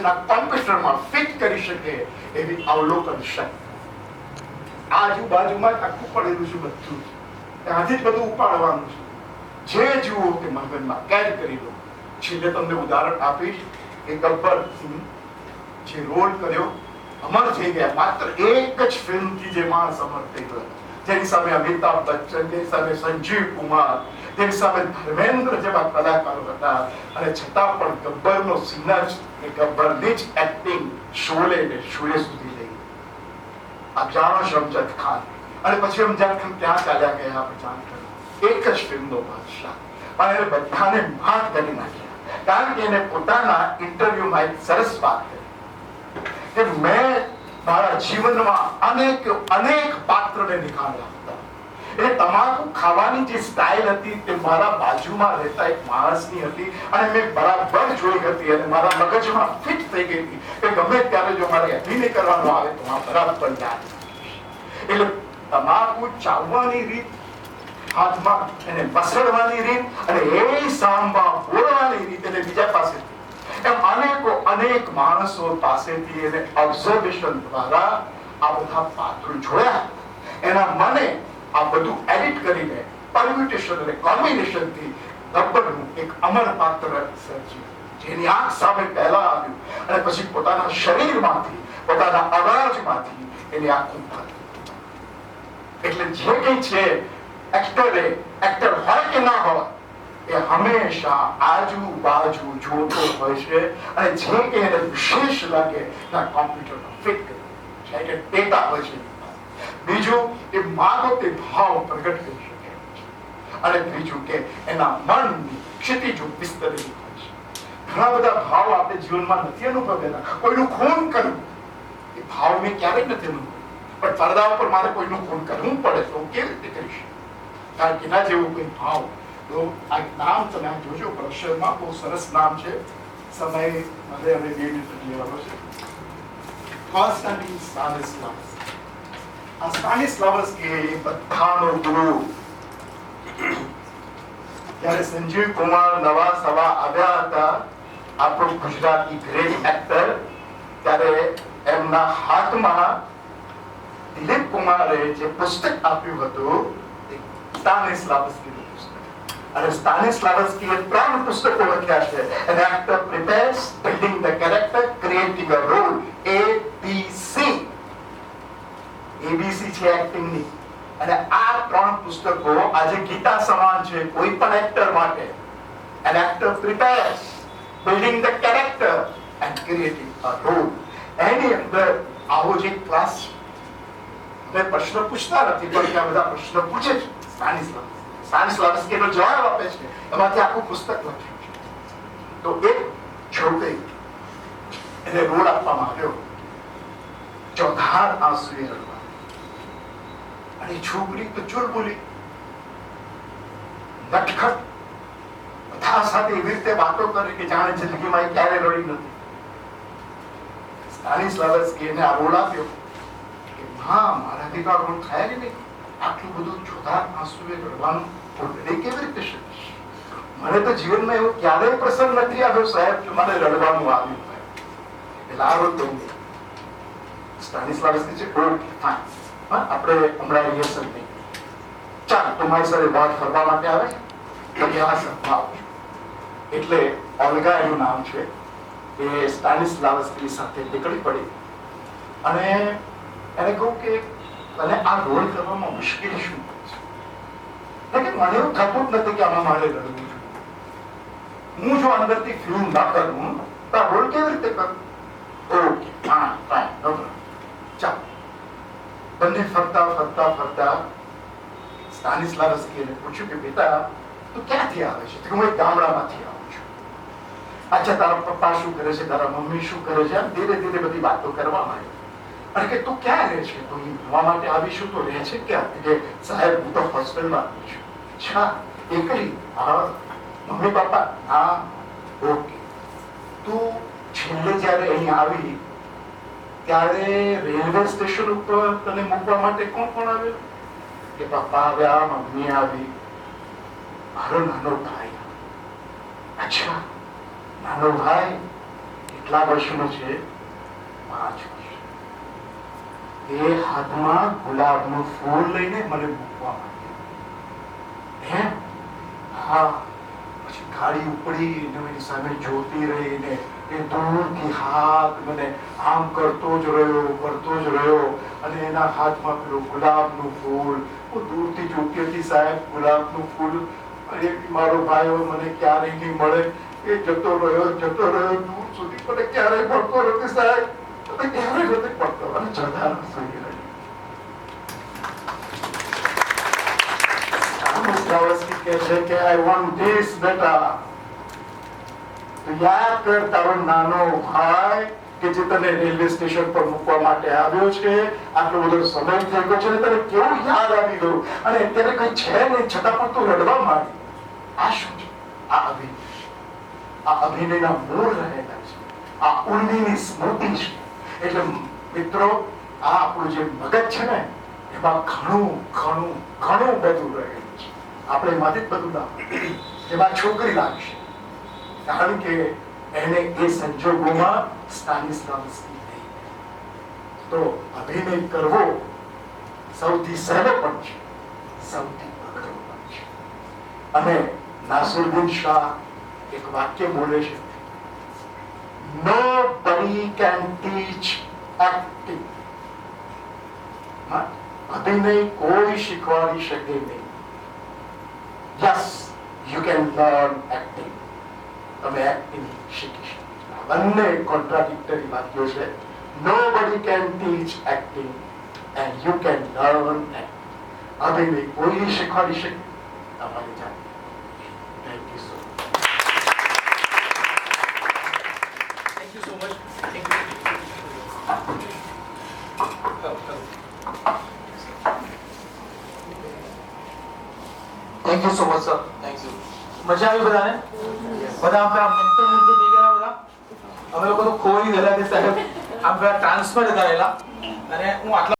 એના કોમ્પ્યુટરમાં ફિટ કરી શકે એવી અવલોકન શક્તિ. આજુબાજુમાં આખું પડેલું છે બધું, ત્યાંથી જ બધું ઉપાડવાનું છે. જે જુઓ તે મગજમાં કેદ કરી દો. છેલ્લે તમને ઉદાહરણ આપીશ કે ગબ્બર સિંહ જે રોલ કર્યો અમર થઈ ગયા. માત્ર એક જ ફિલ્મથી જે માણસ અમર થઈ ગયો, જેની સામે અમિતાભ બચ્ચન, જેની સામે સંજીવ કુમાર, જેની સામે ધર્મેન્દ્ર જેવા કલાકારો હતા, અને છતાં પણ ગબ્બરનો સિંહ જ ગબ્બરની જ એક્ટિંગ શોલે ને શોલે સુધી લઈ. આપ જાણો છો અમજદ ખાન, અને પછી અમજદ ખાન ક્યાં ચાલ્યા ગયા આપણે જાણતા. એક જ ફિલ્મનો બાદશાહ, પણ એને બધાને માત કરી નાખ્યા. કારણ કે એને પોતાના ઇન્ટરવ્યુમાં એક સરસ વાત કરી કે મેં મારા જીવનમાં અનેક પાત્રને નિખાર્યા હતા. એ તમાકુ ખાવાની જે સ્ટાઇલ હતી તે મારા બાજુમાં રહેતા એક માણસની હતી, અને મેં બરાબર જોઈ હતી, અને મારા મગજમાં ફિટ થઈ ગઈ હતી કે ગમે ત્યારે જો મારે અભિનય કરવાનો આવે તો આ બરાબર યાદ. એટલે તમાકુ ચાવવાની રીત, હાથમાં એને વસડવાની રીત, અને એ સાંભા બોલવાની રીત એને બીજા પાસે, એમ અનેક માણસો પાસેથી એને ઓબ્ઝર્વેશન દ્વારા આ બધા પાત્રો જોયા. એના મને આ બધું એડિટ કરીને પરમ્યુટેશન અને કોમ્બિનેશન થી ગબ્બરનું એક અમર પાત્ર સર્જ્યું, જેની આંખ સામે પહેલા આવ્યું, અને પછી પોતાના શરીરમાંથી, પોતાના અવાજમાંથી એની આંખો ભરી. એટલે જે કંઈ છે એક્ટર હોય કે ના હોય, એ હંમેશા આજુબાજુ જોતો હોય છે, અને જે કે એને વિશેષ લાગે એના કોમ્પ્યુટરમાં ફિટ કરે છે, એટલે ડેટા હોય છે. બીજું, એ માનો તે ભાવ પ્રગટ કરી શકે છે, અને ત્રીજું કે એના મનની ક્ષિતિજો વિસ્તરેલી હોય છે. ઘણા બધા ભાવ આપણે જીવનમાં નથી અનુભવેલા. કોઈનું ખૂન કરવું એ ભાવ મેં ક્યારેય નથી અનુભવ્યું, પણ પડદા ઉપર મારે કોઈનું ખૂન કરવું પડે તો કેવી રીતે કરીશ? કારણ કે એના જેવું કોઈ ભાવ. તો આ નામ તમે જોજો, બ્રોશરમાં બહુ સરસ નામ છે. સમય મને હવે 2 મિનિટ લેવાનો છે. કોન્સ્ટન્ટિન સ્ટાનિસ્લાવસ. આ સ્ટાનિસ્લાવસ કે બધાનો ગુરુ. જ્યારે સંજીવ કુમાર નવા સવા આવ્યા હતા, આપણો ગુજરાતી ગ્રેટ એક્ટર, ત્યારે એમના હાથમાં દિલીપ કુમારે જે પુસ્તક આપ્યું હતું સ્ટાનિસ્લાવસ્કી નું પુસ્તક. અને સ્ટાનિસ્લાવસ્કીએ 3 પુસ્તકો લખ્યા છે. An actor prepares, building the character, creating a role. ABC. ABC છે એક્ટિંગ ની. અને આ 3 પુસ્તકો આજે ગીતા સમાન છે કોઈ પણ એક્ટર માટે. An actor prepares, building the character and creating a role. એની અંદર આવો જે ક્લાસ પ્રશ્ન પૂછતા નથી, પણ ત્યાં બધા પ્રશ્ન પૂછે છે. સ્ટાનિસ્લાવસ્કી નો જવાબ આપે છે, એમાંથી આખું પુસ્તક લખ્યું છે. તો એક છોકરી એને રોલ આપવામાં આવ્યો, ચોધાર આંસુએ રડવા. અને છોકરી તો ચુલબુલી, નટખટ, બધા સાથે એવી રીતે વાતો કરે કે જાણે જિંદગીમાં ક્યારે રડી નથી. સ્ટાનિસ્લાવસ્કી એને આ રોલ આપ્યો કે હા, મારાથી તો આ રોલ થાય જ નહીં. આટલું બધું ચોધાર આંસુએ રડવાનું કેવી રીતે શીખીશ? મને તો જીવનમાં એવું ક્યારેય પ્રસંગ નથી આવ્યો સાહેબ કે મને રડવાનું આવ્યું હોય. એટલે આ રોલ તો સ્ટાનિસ્લાવસ્કી છે. ઓકે ફાઇન, આપણે હમણાં રિહર્સલ નહીં. ચાલો, તમારી સાથે વાત ફરવા માટે આવે તમે આ સંભાવ. એટલે ઓલ્ગા એનું નામ છે. એ સ્ટાનિસ્લાવસ્કી સાથે નીકળી પડી, અને એને કહું કે અને આ રોલ કરવામાં મુશ્કેલી શું છે? મને એવું થતું જ નથી કે આમાં મારે રડવું જોઈએ. હું જો અંદરથી ફીલ ના કરું તો આ રોલ કેવી રીતે કરું? ઓકે ફાઇન, નો પ્રોબ્લેમ. ચાલો, બંને ફરતા સ્ટાનિસ્લાવસ્કીએ પૂછ્યું કે બેટા તું ક્યાંથી આવે છે? તો હું એક ગામડામાંથી આવું છું. અચ્છા, તારા પપ્પા શું કરે છે, તારા મમ્મી શું કરે છે? આમ ધીરે ધીરે બધી વાતો કરવા માંડી. અને કે તું ક્યાં રહે છે? તો ભણવા માટે આવીશું તો રહે છે ક્યાં? કે સાહેબ હું તો હોસ્ટેલમાં આવું છું. અચ્છા, એકલી? હા. Mummy papa? હા. ઓકે. તું છેલ્લે જયારે અહીં આવી ત્યારે રેલવે સ્ટેશન ઉપર તને મૂકવા માટે કોણ આવ્યું? કે પપ્પા આવ્યા, મમ્મી આવી, મારો નાનો ભાઈ. અચ્છા, નાનો ભાઈ? કેટલા વર્ષનો છે? 5 વર્ષ. એ હાથમાં ગુલાબનું ફૂલ લઈને મને મૂકવા માંડ્યો. એમ? હા. પછી ગાડી ઉપડી ને એની સામે જોતી રહીને એ દૂરથી હાથ મને આમ કરતો જ રહ્યો અને એના હાથમાં પેલું ગુલાબનું ફૂલ. હું દૂરથી જોતી હતી સાહેબ, ગુલાબનું ફૂલ. અરે મારો ભાઈ મને ક્યારેય નહીં મળે. એ જતો રહ્યો દૂર સુધી, મને ક્યારેય મળતો નથી સાહેબ, મને ક્યારેય નથી મળતો. અને જતા સુઈ રહી. કહે છે કે આઈ વોન્ટ ધીસ બેટા. તો યાદ કર તારો નાનો ભાઈ કે જે તને રેલવે સ્ટેશન પર મૂકવા માટે આવ્યો છે, આટલો બધો સમય થઈ ગયો છે ને તને કેવું યાદ આવી ગયું અને અત્યારે કઈ છે નહીં છતાં પણ તું રડવા માંડી. આ શું છે? આ અભિનય. આ અભિનયના મૂળ રહેલા છે. આ ઉર્મિની સ્મૃતિ છે. એટલે મિત્રો, આ આપણું જે મગજ છે ને એમાં ઘણું ઘણું ઘણું બધું રહેલું છે. આપણે એમાંથી જ બધું ના એમાં છોકરી લાગશે, કારણ કે એને એ સંજોગોમાં સ્ટાનિસ્લાવસ્કી નહીં. તો અભિનય કરવો સૌથી સહેલો પણ છે, સૌથી અઘરો પણ છે. અને નાસિરુદ્દીન શાહ એક વાક્ય બોલે છે, nobody can teach acting. અભિનય કોઈ શીખવાડી શકે નહીં. Yes, you can learn acting. તમે એક્ટિંગ શીખી શકો. બંને કોન્ટ્રાડિક્ટરી વાક્યો છે. Nobody can teach acting and you can learn acting. અભિનય કોઈ શીખવાડી શકે તમારી જાતે. Thank you so much. Thank you so much. Thank you so much, sir. Thank you. મજા આવી બધાને? બધા આપણા મંત્ર થઈ ગયા બધા. અમે લોકો તો ખોઈ ગયેલા કે સાહેબ આમ ટ્રાન્સફર થયેલા અને હું આટલા